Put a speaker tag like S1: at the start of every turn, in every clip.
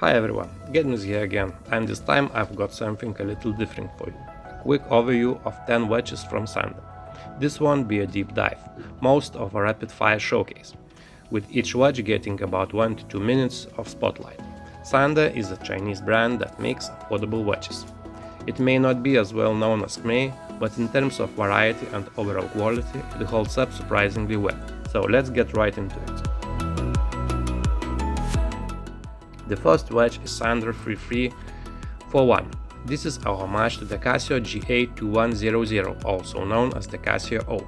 S1: Hi everyone, Gedmis here again, and this time I've got something a little different for you. Quick overview of 10 watches from Sanda. This won't be a deep dive, most of a rapid fire showcase, with each watch getting about 1 to 2 minutes of spotlight. Sanda is a Chinese brand that makes affordable watches. It may not be as well known as Skmei, but in terms of variety and overall quality, it holds up surprisingly well. So let's get right into it. The first watch is Sanda 3341. This is a homage to the Casio GA2100, also known as the Casio-O.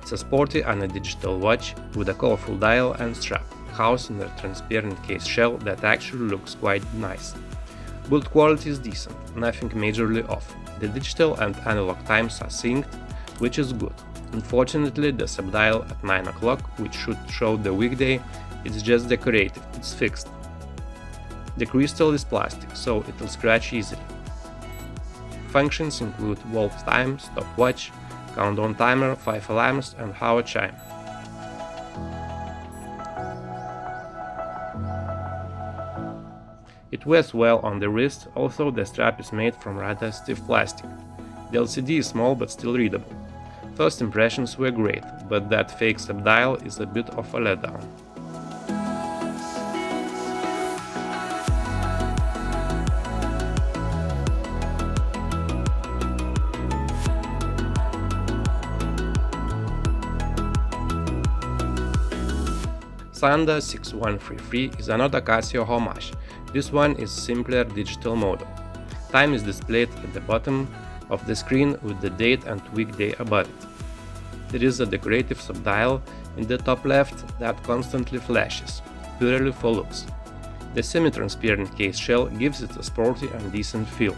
S1: It's a sporty and a digital watch with a colorful dial and strap, housed in a transparent case shell that actually looks quite nice. Build quality is decent, nothing majorly off. The digital and analog times are synced, which is good. Unfortunately, the subdial at 9 o'clock, which should show the weekday, is just decorative, it's fixed. The crystal is plastic, so it will scratch easily. Functions include wall time, stopwatch, countdown timer, 5 alarms and hour chime. It wears well on the wrist, although the strap is made from rather stiff plastic. The LCD is small but still readable. First impressions were great, but that fake subdial is a bit of a letdown. Sanda 6133 is another Casio homage. This one is simpler digital model. Time is displayed at the bottom of the screen with the date and weekday above it. There is a decorative subdial in the top left that constantly flashes, purely for looks. The semi-transparent case shell gives it a sporty and decent feel.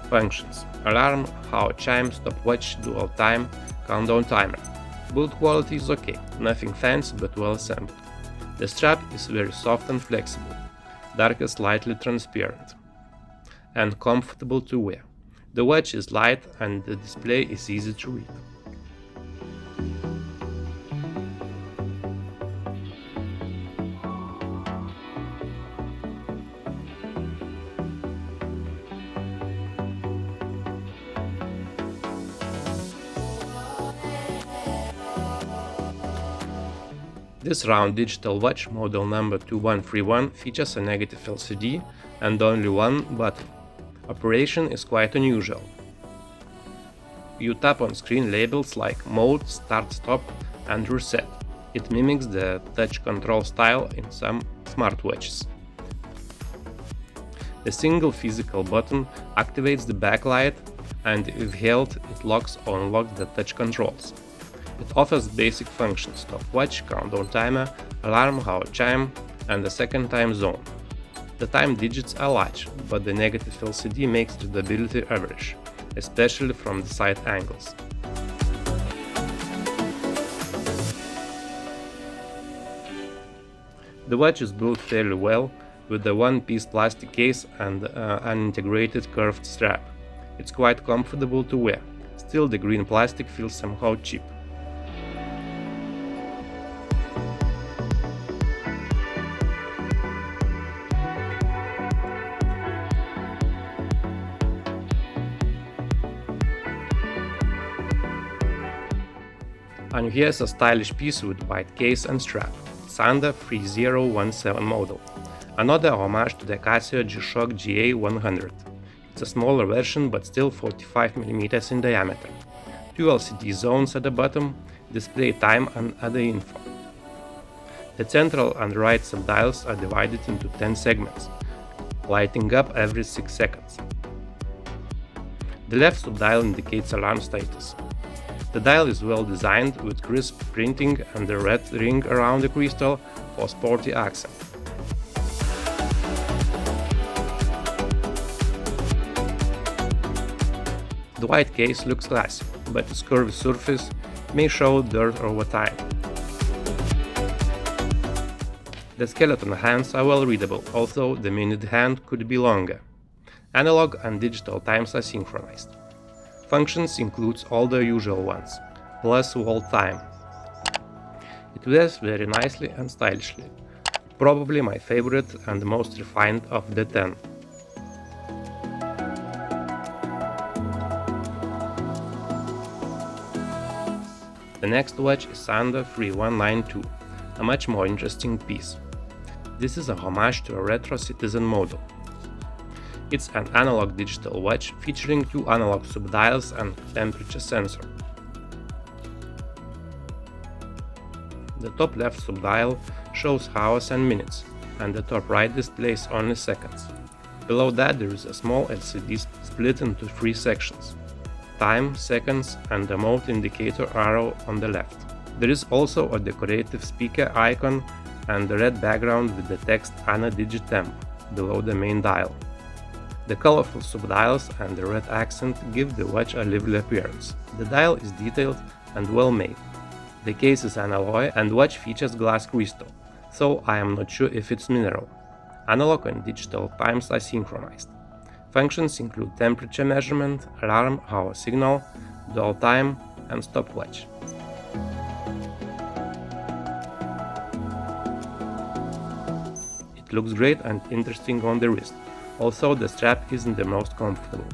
S1: Functions: alarm, hour chime, stopwatch, dual time, countdown timer. Build quality is okay, nothing fancy but well assembled. The strap is very soft and flexible, darker slightly transparent, and comfortable to wear. The watch is light and the display is easy to read. This round digital watch, model number 2131, features a negative LCD and only one button. Operation is quite unusual. You tap on screen labels like Mode, Start, Stop and Reset. It mimics the touch control style in some smartwatches. The single physical button activates the backlight, and if held, it locks or unlocks the touch controls. It offers basic functions: stopwatch, countdown timer, alarm, hour chime, and a second time zone. The time digits are large, but the negative LCD makes readability average, especially from the side angles. The watch is built fairly well, with a one-piece plastic case and an integrated curved strap. It's quite comfortable to wear, still the green plastic feels somehow cheap. And here's a stylish piece with white case and strap, Sanda 3017 model, another homage to the Casio G-Shock GA100. It's a smaller version but still 45mm in diameter. Two LCD zones at the bottom display time and other info. The central and right subdials are divided into 10 segments, lighting up every 6 seconds. The left subdial indicates alarm status. The dial is well designed with crisp printing and a red ring around the crystal for sporty accent. The white case looks classy, but its curved surface may show dirt over time. The skeleton hands are well readable, although the minute hand could be longer. Analog and digital times are synchronized. Functions includes all the usual ones, plus wall time. It wears very nicely and stylishly. Probably my favorite and most refined of the 10. The next watch is Sanda 3192, a much more interesting piece. This is a homage to a retro Citizen model. It's an analog digital watch featuring two analog subdials and temperature sensor. The top left subdial shows hours and minutes, and the top right displays only seconds. Below that there is a small LCD split into three sections: time, seconds, and the mode indicator arrow on the left. There is also a decorative speaker icon and a red background with the text Ana Digitemp below the main dial. The colorful subdials and the red accent give the watch a lively appearance. The dial is detailed and well made. The case is an alloy and watch features glass crystal, so I am not sure if it's mineral. Analog and digital times are synchronized. Functions include temperature measurement, alarm, hour signal, dual time, and stopwatch. It looks great and interesting on the wrist, although the strap isn't the most comfortable.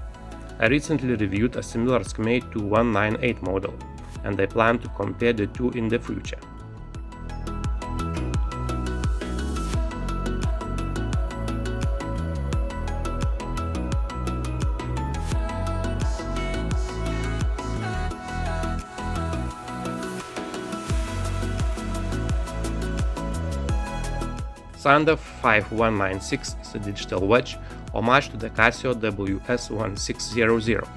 S1: I recently reviewed a similar Skmei 2198 model, and I plan to compare the two in the future. Sanda 5196 is a digital watch homage to the Casio WS1600.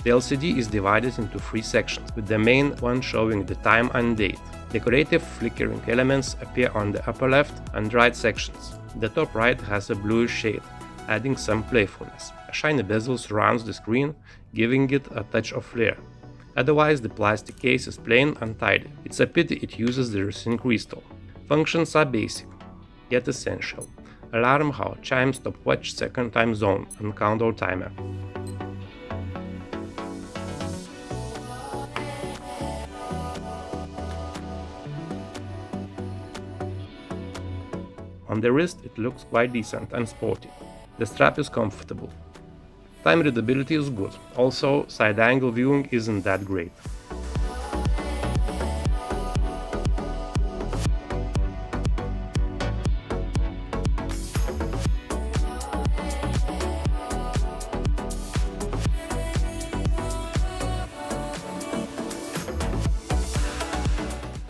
S1: The LCD is divided into three sections, with the main one showing the time and date. Decorative flickering elements appear on the upper left and right sections. The top right has a bluish shade, adding some playfulness. A shiny bezel surrounds the screen, giving it a touch of flair. Otherwise, the plastic case is plain and tidy. It's a pity it uses the resin crystal. Functions are basic, yet essential: alarm, hour, chime, stopwatch, second time zone, and countdown timer. On the wrist it looks quite decent and sporty. The strap is comfortable. Time readability is good, also side angle viewing isn't that great.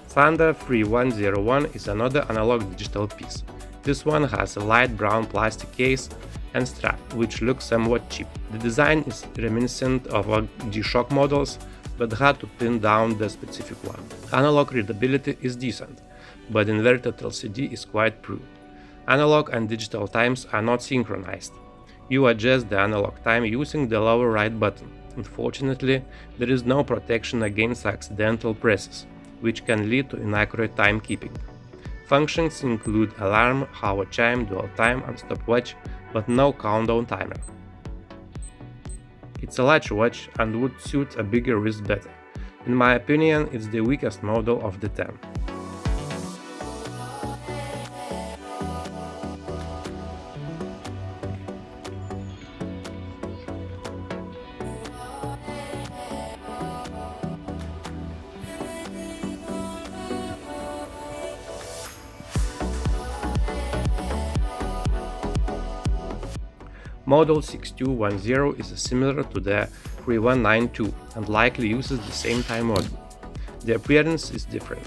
S1: Sanda 3101 is another analog digital piece. This one has a light brown plastic case and strap, which looks somewhat cheap. The design is reminiscent of G-Shock models, but had to pin down the specific one. Analog readability is decent, but inverted LCD is quite poor. Analog and digital times are not synchronized. You adjust the analog time using the lower right button. Unfortunately, there is no protection against accidental presses, which can lead to inaccurate timekeeping. Functions include alarm, hour chime, dual time, and stopwatch, but no countdown timer. It's a large watch and would suit a bigger wrist better. In my opinion, it's the weakest model of the 10. Model 6210 is similar to the 3192 and likely uses the same time module. The appearance is different.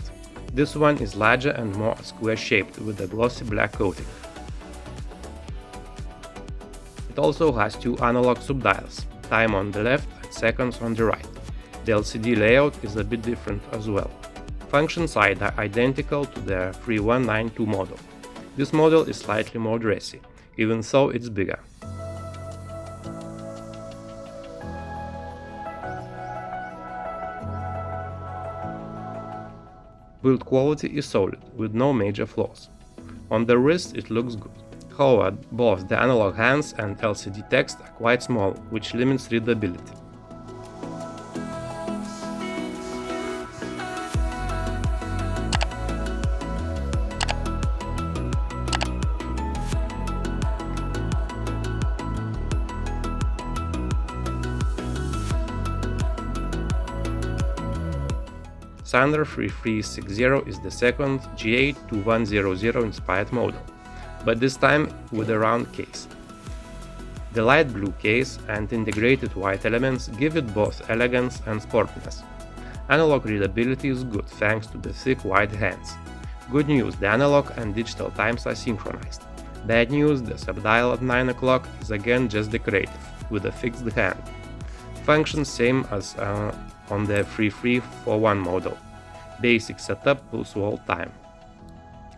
S1: This one is larger and more square-shaped with a glossy black coating. It also has two analog subdials, time on the left and seconds on the right. The LCD layout is a bit different as well. Functions are identical to the 3192 model. This model is slightly more dressy, even though it's bigger. Build quality is solid, with no major flaws. On the wrist it looks good. However, both the analog hands and LCD text are quite small, which limits readability. Sanda 3360 is the second GA2100 inspired model, but this time with a round case. The light blue case and integrated white elements give it both elegance and sportiness. Analog readability is good thanks to the thick white hands. Good news, the analog and digital times are synchronized. Bad news, the subdial at 9 o'clock is again just decorative, with a fixed hand. Functions same as on the 3341 model. Basic setup pulse hold time.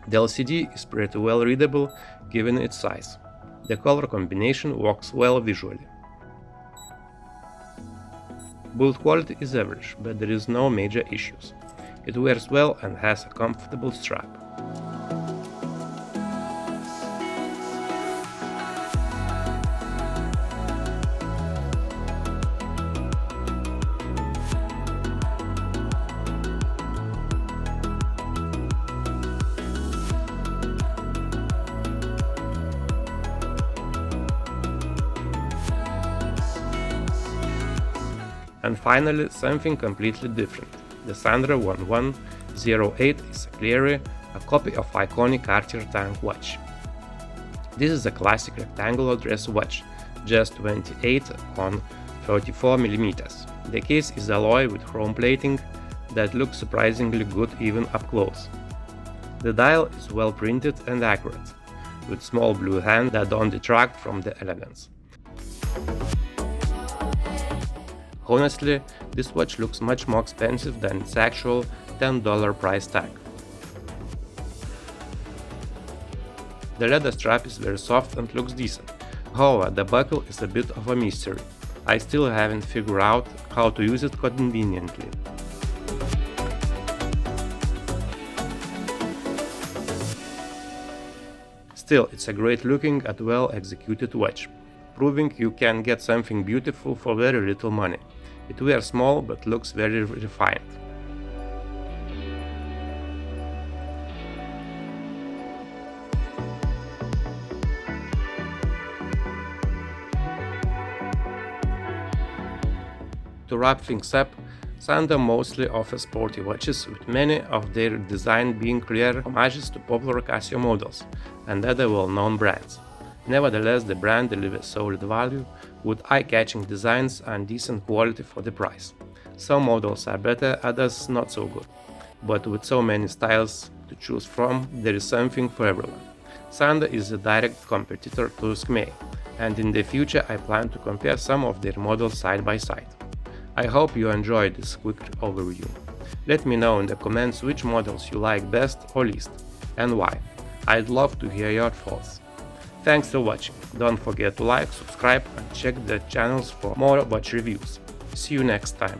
S1: The LCD is pretty well readable given its size. The color combination works well visually. Build quality is average, but there is no major issues. It wears well and has a comfortable strap. And finally, something completely different. The Sanda 1108 is clearly a copy of iconic Cartier tank watch. This is a classic rectangular dress watch, just 28 on 34 mm. The case is alloy with chrome plating that looks surprisingly good even up close. The dial is well printed and accurate, with small blue hands that don't detract from the elegance. Honestly, this watch looks much more expensive than its actual $10 price tag. The leather strap is very soft and looks decent. However, the buckle is a bit of a mystery. I still haven't figured out how to use it conveniently. Still, it's a great looking and well executed watch, proving you can get something beautiful for very little money. It wears small but looks very refined. To wrap things up, Sanda mostly offers sporty watches, with many of their design being clear homages to popular Casio models and other well-known brands. Nevertheless, the brand delivers solid value with eye-catching designs and decent quality for the price. Some models are better, others not so good. But with so many styles to choose from, there is something for everyone. Sanda is a direct competitor to Skmei, and in the future I plan to compare some of their models side by side. I hope you enjoyed this quick overview. Let me know in the comments which models you like best or least, and why. I'd love to hear your thoughts. Thanks for watching. Don't forget to like, subscribe and check the channels for more watch reviews. See you next time.